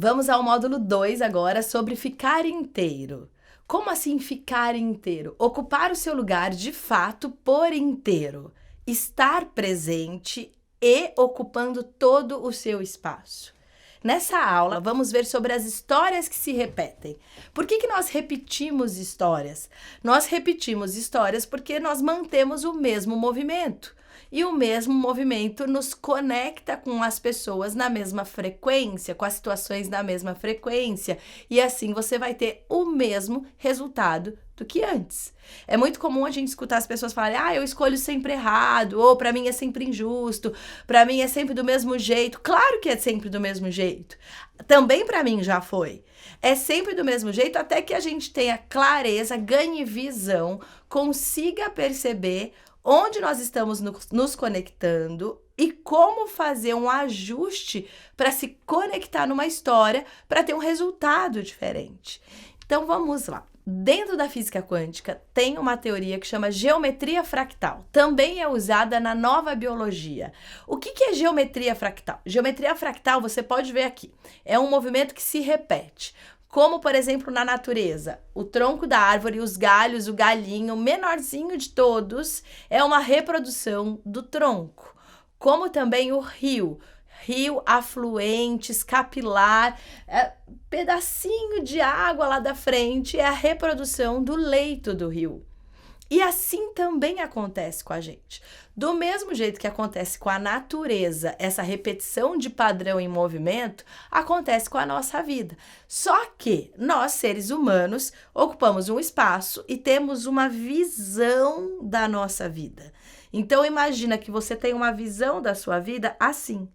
Vamos ao módulo 2 agora sobre ficar inteiro. Como assim ficar inteiro? Ocupar o seu lugar de fato por inteiro. Estar presente e ocupando todo o seu espaço. Nessa aula, vamos ver sobre as histórias que se repetem. Por que nós repetimos histórias? Nós repetimos histórias porque nós mantemos o mesmo movimento. E o mesmo movimento nos conecta com as pessoas na mesma frequência, com as situações na mesma frequência. E assim você vai ter o mesmo resultado do que antes. É muito comum a gente escutar as pessoas falarem: eu escolho sempre errado, ou para mim é sempre injusto, para mim é sempre do mesmo jeito. Claro que é sempre do mesmo jeito. Também para mim já foi. É sempre do mesmo jeito até que a gente tenha clareza, ganhe visão, consiga perceber onde nós estamos nos conectando e como fazer um ajuste para se conectar numa história para ter um resultado diferente. Então vamos lá. Dentro da física quântica tem uma teoria que chama geometria fractal. Também é usada na nova biologia. O que é geometria fractal? Geometria fractal, você pode ver aqui, é um movimento que se repete. Como, por exemplo, na natureza, o tronco da árvore, os galhos, o galhinho, o menorzinho de todos, é uma reprodução do tronco. Como também o rio afluentes, capilar, pedacinho de água lá da frente é a reprodução do leito do rio. E assim também acontece com a gente. Do mesmo jeito que acontece com a natureza, essa repetição de padrão em movimento, acontece com a nossa vida. Só que nós, seres humanos, ocupamos um espaço e temos uma visão da nossa vida. Então imagina que você tem uma visão da sua vida assim.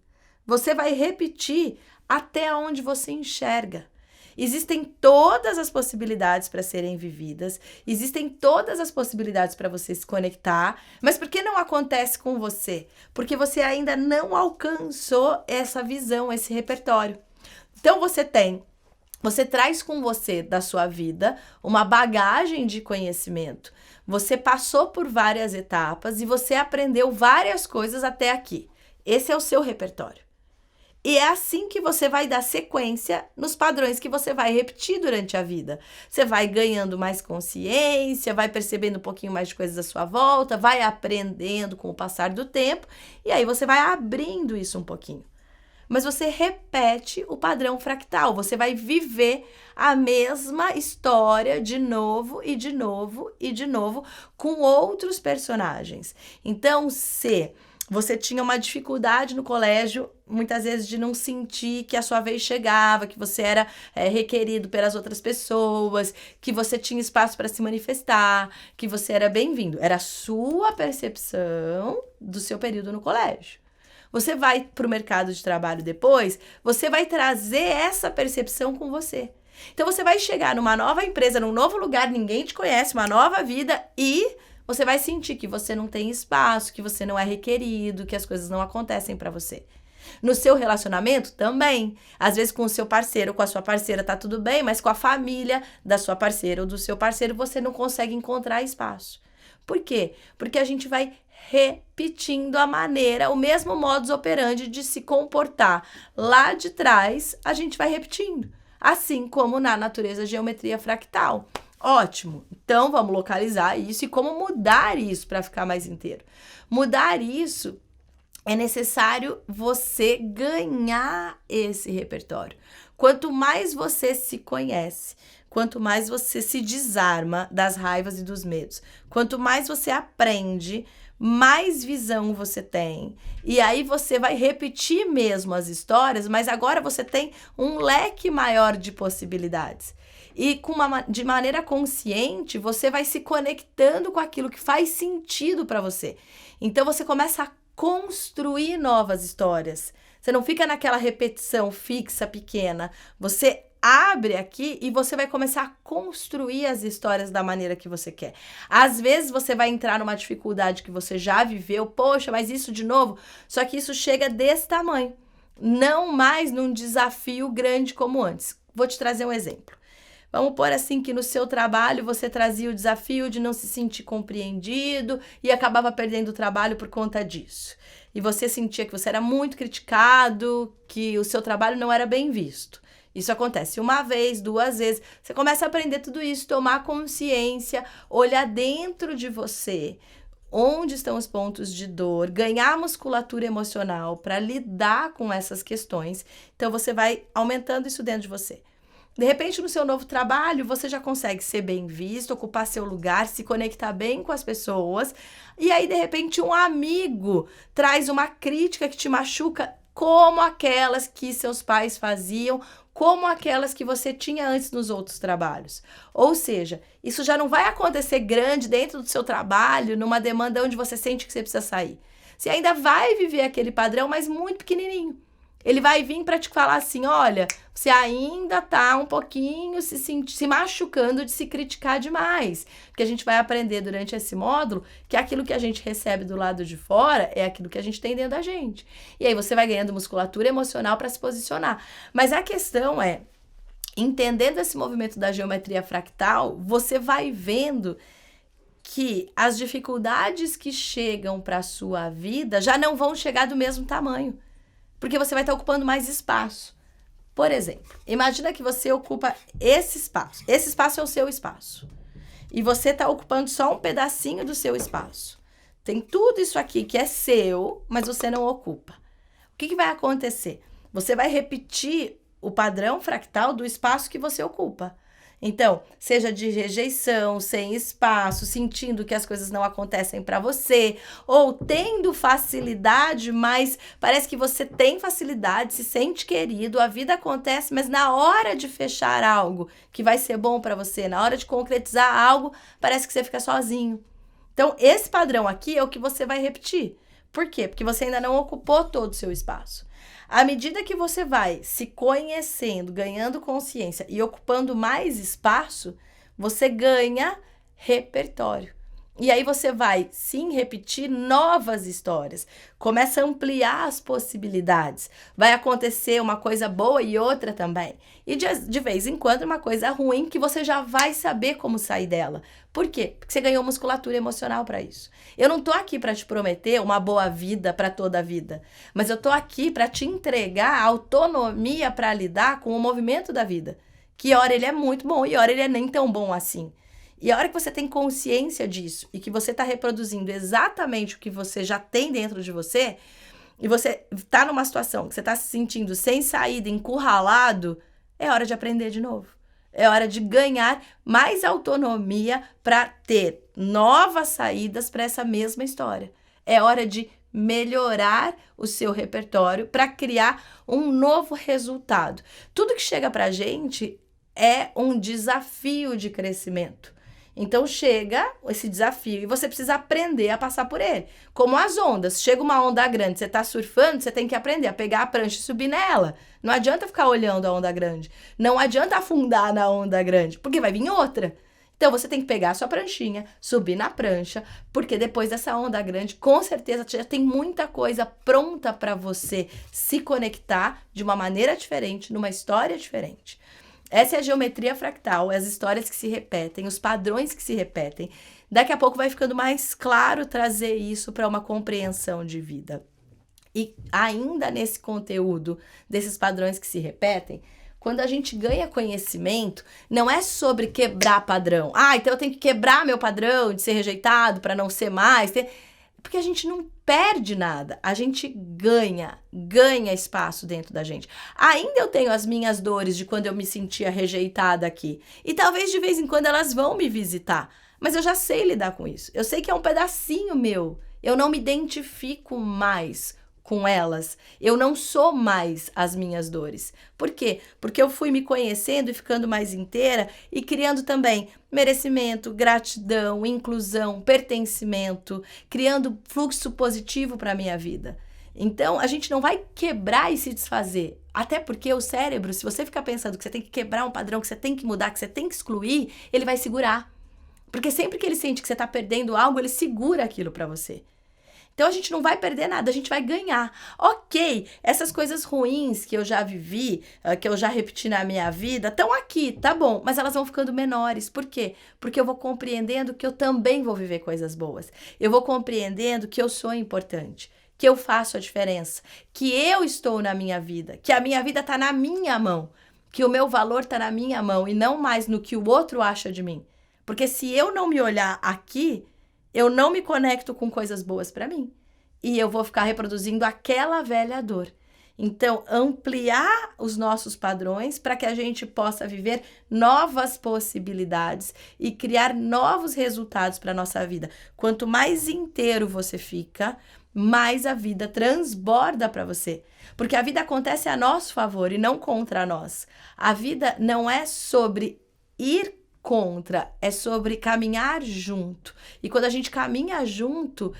Você vai repetir até onde você enxerga. Existem todas as possibilidades para serem vividas, existem todas as possibilidades para você se conectar, mas por que não acontece com você? Porque você ainda não alcançou essa visão, esse repertório. Então você traz com você da sua vida uma bagagem de conhecimento. Você passou por várias etapas e você aprendeu várias coisas até aqui. Esse é o seu repertório. E é assim que você vai dar sequência nos padrões que você vai repetir durante a vida. Você vai ganhando mais consciência, vai percebendo um pouquinho mais de coisas à sua volta, vai aprendendo com o passar do tempo, e aí você vai abrindo isso um pouquinho. Mas você repete o padrão fractal, você vai viver a mesma história de novo e de novo e de novo com outros personagens. Então, se você tinha uma dificuldade no colégio, muitas vezes de não sentir que a sua vez chegava, que você era requerido pelas outras pessoas, que você tinha espaço para se manifestar, que você era bem-vindo. Era a sua percepção do seu período no colégio. Você vai para o mercado de trabalho depois, você vai trazer essa percepção com você. Então você vai chegar numa nova empresa, num novo lugar, ninguém te conhece, uma nova vida e você vai sentir que você não tem espaço, que você não é requerido, que as coisas não acontecem para você. No seu relacionamento também. Às vezes com o seu parceiro, com a sua parceira tá tudo bem, mas com a família da sua parceira ou do seu parceiro você não consegue encontrar espaço. Por quê? Porque a gente vai repetindo a maneira, o mesmo modus operandi de se comportar lá de trás, a gente vai repetindo. Assim como na natureza geometria fractal. Ótimo, então vamos localizar isso e como mudar isso para ficar mais inteiro. Mudar isso é necessário você ganhar esse repertório. Quanto mais você se conhece, quanto mais você se desarma das raivas e dos medos, quanto mais você aprende, mais visão você tem. E aí você vai repetir mesmo as histórias, mas agora você tem um leque maior de possibilidades. E de maneira consciente, você vai se conectando com aquilo que faz sentido para você. Então, você começa a construir novas histórias. Você não fica naquela repetição fixa, pequena. Você abre aqui e você vai começar a construir as histórias da maneira que você quer. Às vezes, você vai entrar numa dificuldade que você já viveu. Poxa, mas isso de novo? Só que isso chega desse tamanho. Não mais num desafio grande como antes. Vou te trazer um exemplo. Vamos pôr assim que no seu trabalho você trazia o desafio de não se sentir compreendido e acabava perdendo o trabalho por conta disso. E você sentia que você era muito criticado, que o seu trabalho não era bem visto. Isso acontece uma vez, 2 vezes. Você começa a aprender tudo isso, tomar consciência, olhar dentro de você, onde estão os pontos de dor, ganhar musculatura emocional para lidar com essas questões. Então, você vai aumentando isso dentro de você. De repente, no seu novo trabalho, você já consegue ser bem visto, ocupar seu lugar, se conectar bem com as pessoas. E aí, de repente, um amigo traz uma crítica que te machuca, como aquelas que seus pais faziam, como aquelas que você tinha antes nos outros trabalhos. Ou seja, isso já não vai acontecer grande dentro do seu trabalho, numa demanda onde você sente que você precisa sair. Você ainda vai viver aquele padrão, mas muito pequenininho. Ele vai vir para te falar assim, olha, você ainda tá um pouquinho se machucando de se criticar demais. Porque a gente vai aprender durante esse módulo que aquilo que a gente recebe do lado de fora é aquilo que a gente tem dentro da gente. E aí você vai ganhando musculatura emocional para se posicionar. Mas a questão é, entendendo esse movimento da geometria fractal, você vai vendo que as dificuldades que chegam para a sua vida já não vão chegar do mesmo tamanho. Porque você vai estar ocupando mais espaço. Por exemplo, imagina que você ocupa esse espaço. Esse espaço é o seu espaço. E você está ocupando só um pedacinho do seu espaço. Tem tudo isso aqui que é seu, mas você não ocupa. O que vai acontecer? Você vai repetir o padrão fractal do espaço que você ocupa. Então, seja de rejeição, sem espaço, sentindo que as coisas não acontecem para você, ou tendo facilidade, mas parece que você tem facilidade, se sente querido, a vida acontece, mas na hora de fechar algo que vai ser bom para você, na hora de concretizar algo, parece que você fica sozinho. Então, esse padrão aqui é o que você vai repetir. Por quê? Porque você ainda não ocupou todo o seu espaço. À medida que você vai se conhecendo, ganhando consciência e ocupando mais espaço, você ganha repertório. E aí você vai, sim, repetir novas histórias. Começa a ampliar as possibilidades. Vai acontecer uma coisa boa e outra também. E de vez em quando uma coisa ruim que você já vai saber como sair dela. Por quê? Porque você ganhou musculatura emocional para isso. Eu não tô aqui para te prometer uma boa vida para toda a vida, mas eu tô aqui para te entregar autonomia para lidar com o movimento da vida. Que hora ele é muito bom e hora ele é nem tão bom assim. E a hora que você tem consciência disso e que você está reproduzindo exatamente o que você já tem dentro de você, e você está numa situação que você está se sentindo sem saída, encurralado, é hora de aprender de novo. É hora de ganhar mais autonomia para ter novas saídas para essa mesma história. É hora de melhorar o seu repertório para criar um novo resultado. Tudo que chega para a gente é um desafio de crescimento. Então chega esse desafio e você precisa aprender a passar por ele. Como as ondas. Chega uma onda grande, você está surfando, você tem que aprender a pegar a prancha e subir nela. Não adianta ficar olhando a onda grande. Não adianta afundar na onda grande, porque vai vir outra. Então você tem que pegar a sua pranchinha, subir na prancha, porque depois dessa onda grande, com certeza já tem muita coisa pronta para você se conectar de uma maneira diferente, numa história diferente. Essa é a geometria fractal, as histórias que se repetem, os padrões que se repetem. Daqui a pouco vai ficando mais claro trazer isso para uma compreensão de vida. E ainda nesse conteúdo desses padrões que se repetem, quando a gente ganha conhecimento, não é sobre quebrar padrão. Então eu tenho que quebrar meu padrão de ser rejeitado para não ser mais. Porque a gente não perde nada, a gente ganha espaço dentro da gente. Ainda eu tenho as minhas dores de quando eu me sentia rejeitada aqui. E talvez de vez em quando elas vão me visitar. Mas eu já sei lidar com isso. Eu sei que é um pedacinho meu. Eu não me identifico mais com elas. Eu não sou mais as minhas dores. Por quê? Porque eu fui me conhecendo e ficando mais inteira e criando também merecimento, gratidão, inclusão, pertencimento, criando fluxo positivo para a minha vida. Então, a gente não vai quebrar e se desfazer. Até porque o cérebro, se você ficar pensando que você tem que quebrar um padrão, que você tem que mudar, que você tem que excluir, ele vai segurar. Porque sempre que ele sente que você está perdendo algo, ele segura aquilo para você. Então, a gente não vai perder nada, a gente vai ganhar. Ok, essas coisas ruins que eu já vivi, que eu já repeti na minha vida, estão aqui, tá bom, mas elas vão ficando menores. Por quê? Porque eu vou compreendendo que eu também vou viver coisas boas. Eu vou compreendendo que eu sou importante, que eu faço a diferença, que eu estou na minha vida, que a minha vida está na minha mão. que o meu valor está na minha mão e não mais no que o outro acha de mim. Porque se eu não me olhar aqui, eu não me conecto com coisas boas para mim. E eu vou ficar reproduzindo aquela velha dor. Então, ampliar os nossos padrões para que a gente possa viver novas possibilidades e criar novos resultados para a nossa vida. Quanto mais inteiro você fica, mais a vida transborda para você. Porque a vida acontece a nosso favor e não contra nós. A vida não é sobre ir contra, é sobre caminhar junto. E quando a gente caminha junto,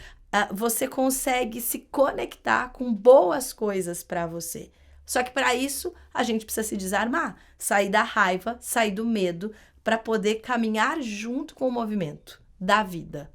você consegue se conectar com boas coisas para você. Só que para isso, a gente precisa se desarmar, sair da raiva, sair do medo, para poder caminhar junto com o movimento da vida.